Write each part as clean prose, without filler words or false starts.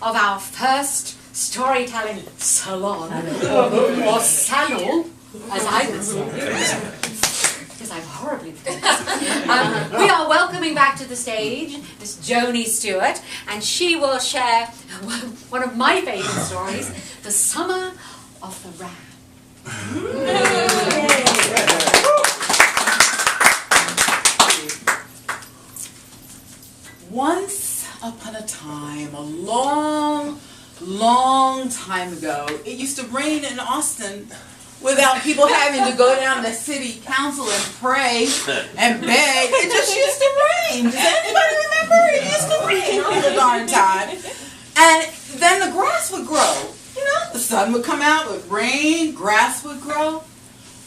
of our first storytelling salon, or salon, as I would say, because I'm horribly we are welcoming back to the stage Miss Joni Stewart, and she will share one of my favourite stories, The Summer of the Ram. Once upon a time, a long time ago, it used to rain in Austin without people having to go down to city council and pray and beg. It just used to rain. Does anybody remember? It used to rain all the darn time. And then the grass would grow. You know, the sun would come out, it would rain, grass would grow.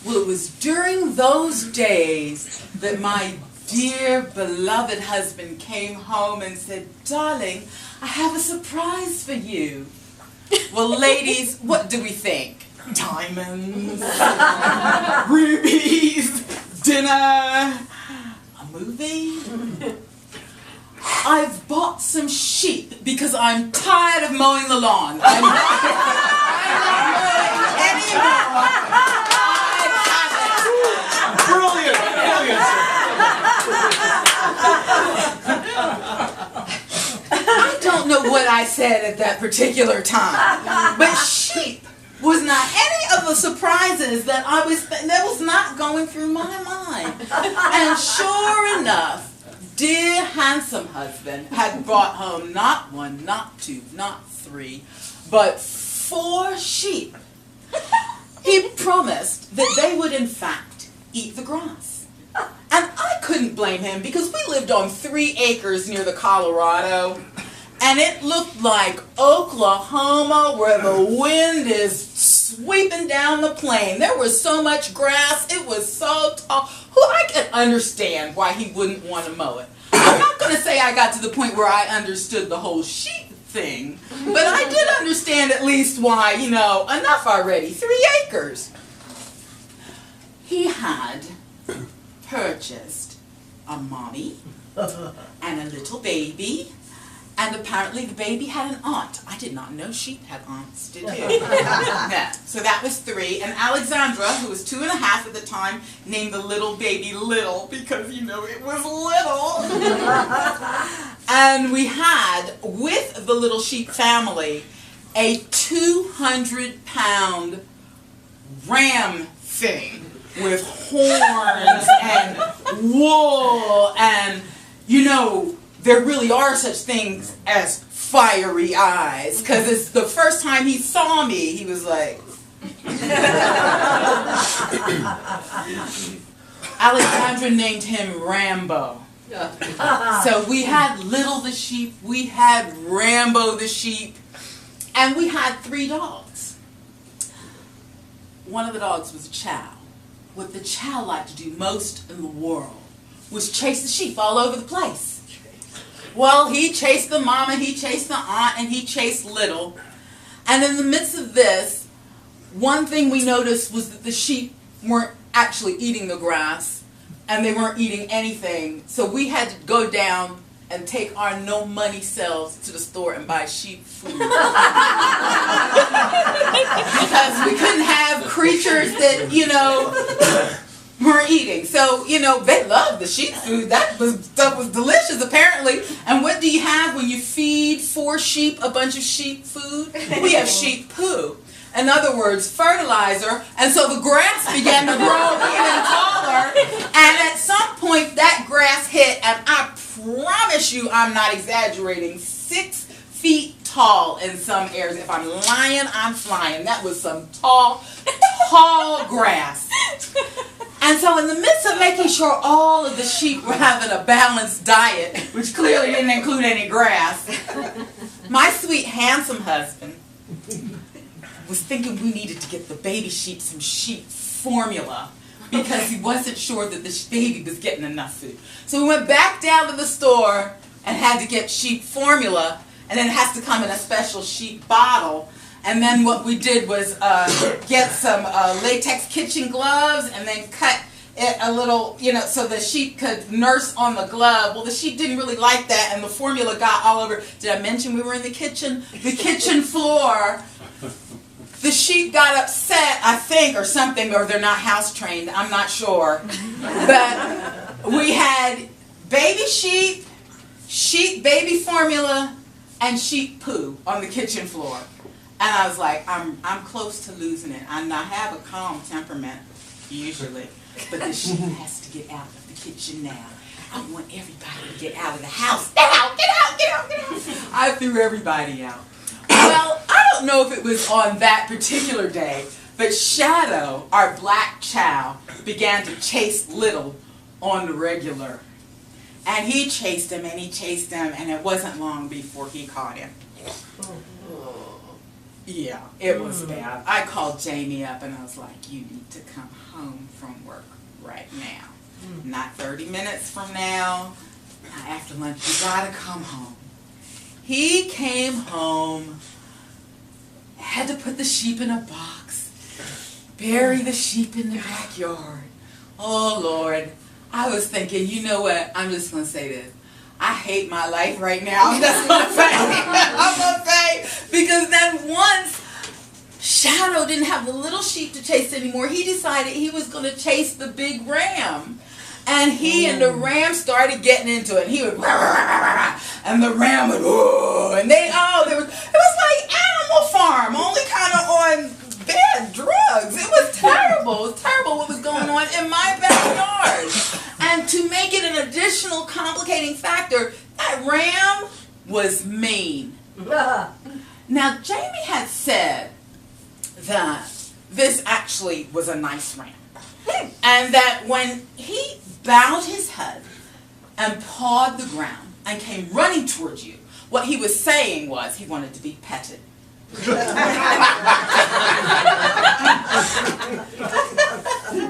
Well, it was during those days that my dear beloved husband came home and said, "Darling, I have a surprise for you." Well, ladies, what do we think? Diamonds, rubies, dinner, a movie. I've bought some sheep because I'm tired of mowing the lawn. I'm not mowing anymore. Brilliant! I don't know what I said at that particular time, but sheep was not any of the surprises that that was not going through my mind. And sure enough, dear handsome husband had brought home not one, not two, not three, but 4 sheep. He promised that they would in fact eat the grass. And I couldn't blame him because we lived on 3 acres near the Colorado, and it looked like Oklahoma where the wind is sweeping down the plain. There was so much grass, it was so tall. I can understand why he wouldn't want to mow it. I'm not going to say I got to the point where I understood the whole sheep thing, but I did understand at least why, you know, enough already, 3 acres. He had purchased a mommy and a little baby, and apparently the baby had an aunt. I did not know sheep had aunts, did you? Yeah. So that was 3, and Alexandra, who was 2 1/2 at the time, named the little baby Little because, you know, it was little. And we had, with the little sheep family, a 200-pound ram thing with horns and wool, and, you know, there really are such things as fiery eyes, because it's the first time he saw me, he was like... Alexandra named him Rambo. So we had Little the sheep, we had Rambo the sheep, and we had 3 dogs. One of the dogs was Chow. What the Chow liked to do most in the world was chase the sheep all over the place. Well, he chased the mama, he chased the aunt, and he chased Little. And in the midst of this, one thing we noticed was that the sheep weren't actually eating the grass, and they weren't eating anything. So we had to go down and take our no money selves to the store and buy sheep food. Because we couldn't have creatures that, you know, were eating. So, you know, they loved the sheep food. That stuff was delicious, apparently. And what do you have when you feed 4 sheep a bunch of sheep food? We have sheep poo. In other words, fertilizer. And so the grass began to grow even taller. And at some point, that grass hit, and I promise you, I'm not exaggerating, 6 feet tall in some areas. If I'm lying, I'm flying. That was some tall grass. And so in the midst of making sure all of the sheep were having a balanced diet, which clearly didn't include any grass, my sweet, handsome husband was thinking we needed to get the baby sheep some sheep formula because he wasn't sure that the baby was getting enough food. So we went back down to the store and had to get sheep formula, and then it has to come in a special sheep bottle. And then what we did was get some latex kitchen gloves and then cut a little, so the sheep could nurse on the glove. Well, the sheep didn't really like that, and the formula got all over. Did I mention we were in the kitchen? The kitchen floor. The sheep got upset, I think, or something, or they're not house trained. I'm not sure. But we had baby sheep, sheep baby formula, and sheep poo on the kitchen floor. And I was like, I'm close to losing it. I have a calm temperament, usually. But the sheep has to get out of the kitchen now. I want everybody to get out of the house. Now! Get out, get out, get out! I threw everybody out. Well, I don't know if it was on that particular day, but Shadow, our black chow, began to chase Little on the regular. And he chased him, and he chased him, and it wasn't long before he caught him. Yeah, it was bad. I called Jamie up, and I was like, you need to come home from work right now. Not 30 minutes from now, not after lunch. You gotta come home. He came home, had to put the sheep in a box, bury the sheep in the backyard. Oh, Lord. I was thinking, you know what? I'm just going to say this. I hate my life right now. I'm just going to say. I'm going to say. Because then once Shadow didn't have the little sheep to chase anymore, he decided he was going to chase the big ram. And he and the ram started getting into it. He would, and the ram would, and it was like Animal Farm, only kind of on bad drugs. It was terrible. It was terrible what was going on in my backyard. And to make it an additional complicating factor, that ram was mean. Now, Jamie had said that this actually was a nice ram. And that when he bowed his head and pawed the ground and came running towards you, what he was saying was he wanted to be petted. And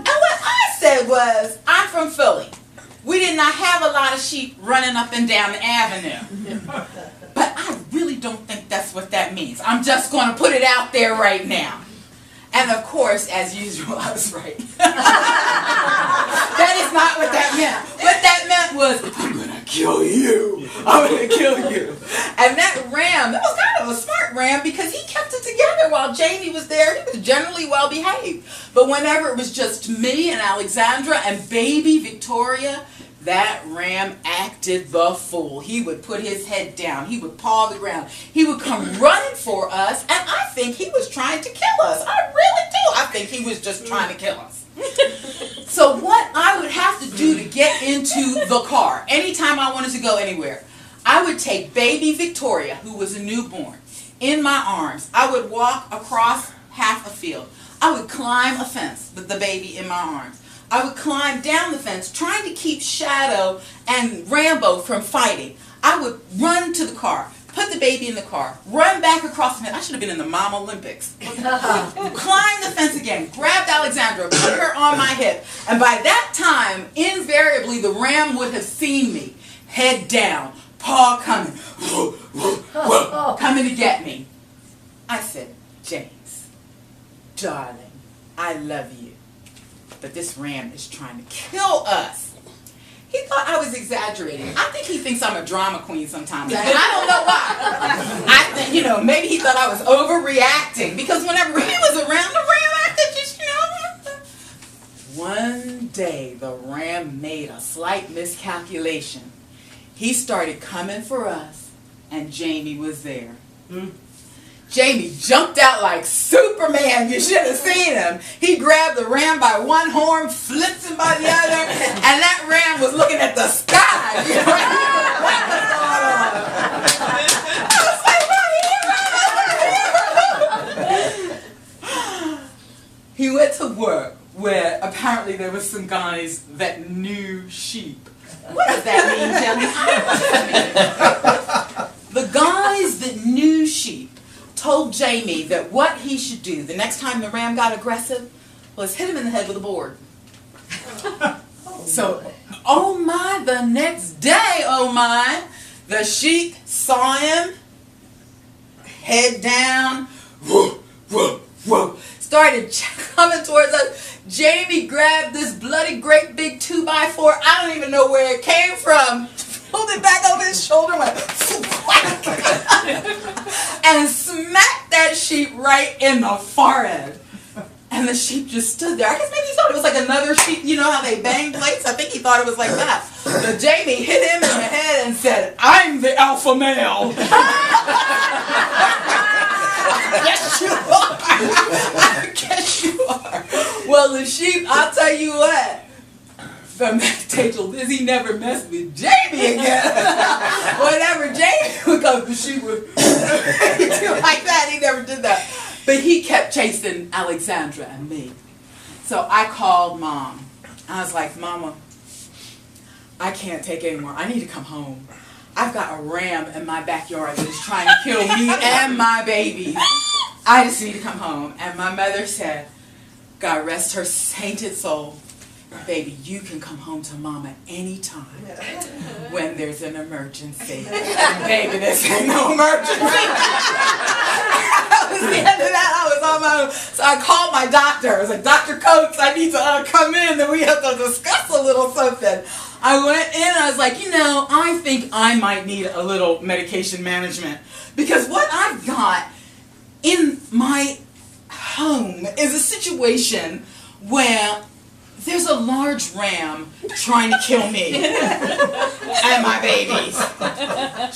what I said was, I'm from Philly. We did not have a lot of sheep running up and down the avenue. But I really don't think that's what that means. I'm just going to put it out there right now. And of course, as usual, I was right. That is not what that meant. What that meant was, I'm going to kill you. I'm going to kill you. And that ram, that was kind of a smart ram because he kept it together while Jamie was there. He was generally well behaved. But whenever it was just me and Alexandra and baby Victoria, that ram acted the fool. He would put his head down. He would paw the ground. He would come running for us, and I think he was trying to kill us. I really do. I think he was just trying to kill us. So what I would have to do to get into the car, anytime I wanted to go anywhere, I would take baby Victoria, who was a newborn, in my arms. I would walk across half a field. I would climb a fence with the baby in my arms. I would climb down the fence, trying to keep Shadow and Rambo from fighting. I would run to the car, put the baby in the car, run back across the fence. I should have been in the Mom Olympics. Climb the fence again, grabbed Alexandra, put her on my hip. And by that time, invariably, the ram would have seen me. Head down, paw coming, coming to get me. I said, James, darling, I love you. But this ram is trying to kill us. He thought I was exaggerating. I think he thinks I'm a drama queen sometimes. And I don't know why. I think, maybe he thought I was overreacting. Because whenever he was around, the ram acted just, One day, the ram made a slight miscalculation. He started coming for us, and Jamie was there. Jamie jumped out like Superman. You should have seen him. He grabbed the ram by one horn, flipped him by the other, and that ram was looking at the sky. What was going on? He went to work where apparently there were some guys that knew sheep. What does that mean, Jelly? The guys that knew sheep told Jamie that what he should do the next time the ram got aggressive was hit him in the head with a board. So, oh my, the next day, oh my, the sheep saw him, head down, whoa, whoa, whoa, started coming towards us. Jamie grabbed this bloody great big 2x4. I don't even know where it came from. Pulled it back over his shoulder and went and smacked that sheep right in the forehead. And the sheep just stood there. I guess maybe he thought it was like another sheep. You know how they bang plates? I think he thought it was like that. But Jamie hit him in the head and said, "I'm the alpha male." Yes, you are. I guess you are. Well, the sheep, I'll tell you what. From that day till this, he never messed with Jamie again. Whenever Jamie would come, the sheep would do like that. He never did that. But he kept chasing Alexandra and me. So I called Mom. I was like, "Mama, I can't take it anymore. I need to come home. I've got a ram in my backyard that is trying to kill me and my babies. I just need to come home." And my mother said, God rest her sainted soul, "Baby, you can come home to Mama anytime when there's an emergency." And baby, this ain't no emergency. That was the end of that. I was on my own. So I called my doctor. I was like, "Dr. Coates, I need to come in and we have to discuss a little something." I went in and I was like, I think I might need a little medication management. Because what I've got in my home is a situation where there's a large ram trying to kill me and my babies.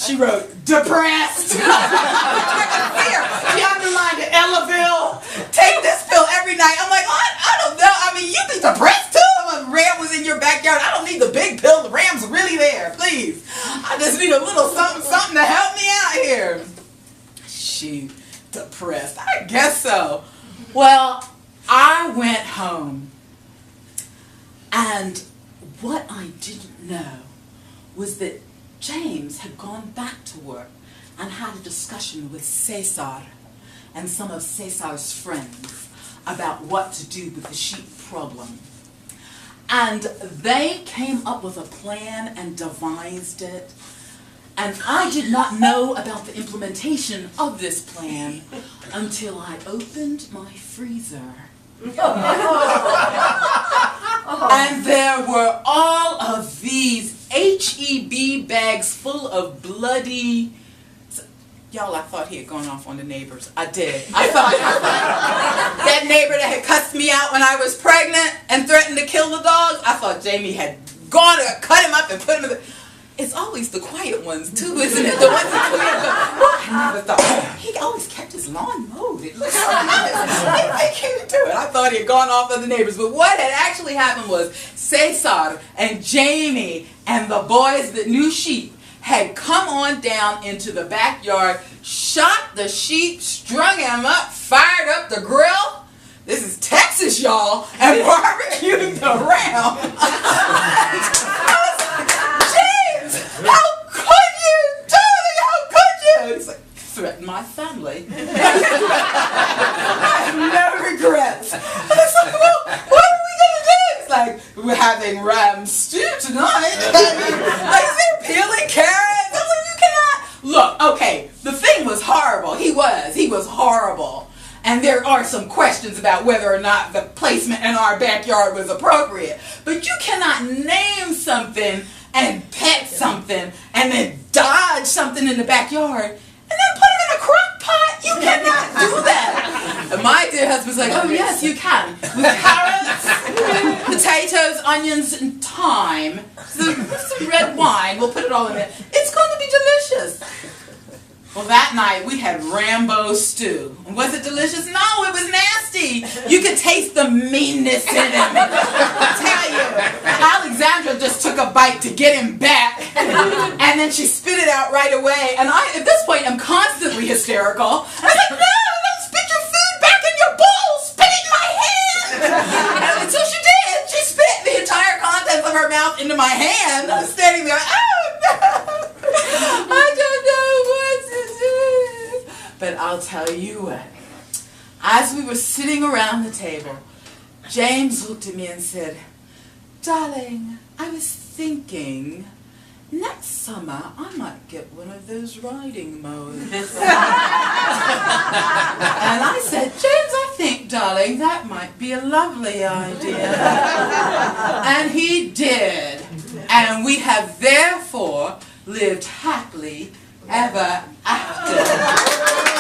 She wrote, "Depressed." Here, she underlined it, Ellaville. "Take this pill every night." I'm like, I don't know. I mean, you be depressed too? A ram was in your backyard. I don't need the big pill. The ram's really there. Please. I just need a little something to help me out here. She depressed. I guess so. Well, I went home. And what I didn't know was that James had gone back to work and had a discussion with Cesar and some of Cesar's friends about what to do with the sheep problem. And they came up with a plan and devised it. And I did not know about the implementation of this plan until I opened my freezer. And there were all of these HEB bags full of bloody... Y'all, I thought he had gone off on the neighbors. I did. I thought that neighbor that had cussed me out when I was pregnant and threatened to kill the dogs, I thought Jamie had gone and cut him up and put him in the... It's always the quiet ones, too, isn't it? The ones that I never thought. He always kept his lawn mowed. It looks so nice. I can't do it. I thought he had gone off on the neighbors. But what had actually happened was Cesar and Jamie and the boys that knew sheep had come on down into the backyard, shot the sheep, strung him up, fired up the grill. This is Texas, y'all, and barbecued the ram. How could you do it? How could you? He's like, "Threaten my family." I have no regrets. I was like, "Well, what are we going to do?" It's like, "We're having ram stew tonight." Like, they're peeling carrots. I was like, "You cannot." Look, okay, the thing was horrible. He was horrible. And there are some questions about whether or not the placement in our backyard was appropriate. But you cannot name something and pet something and then dodge something in the backyard and then put it in a crock pot. You cannot do that. And my dear husband's like, "Oh yes, you can. With carrots, potatoes, onions, and thyme, some red wine. We'll put it all in there. It's going to be delicious." Well, that night we had Rambo stew. Was it delicious? No, it was nasty. You could taste the meanness in him. I tell you, Alexandra just took a bite to get him back, and then she spit it out right away. And I, at this point, am constantly hysterical. I was like, "No, don't spit your food back in your bowl. Spit it in my hand." And so she did. She spit the entire contents of her mouth into my hand. I was standing there, "Oh no, I don't know what to do." But I'll tell you what. As we were sitting around the table, James looked at me and said, "Darling, I was thinking next summer I might get one of those riding mowers." And I said, "James, I think, darling, darling, that might be a lovely idea. And he did. And we have therefore lived happily ever after.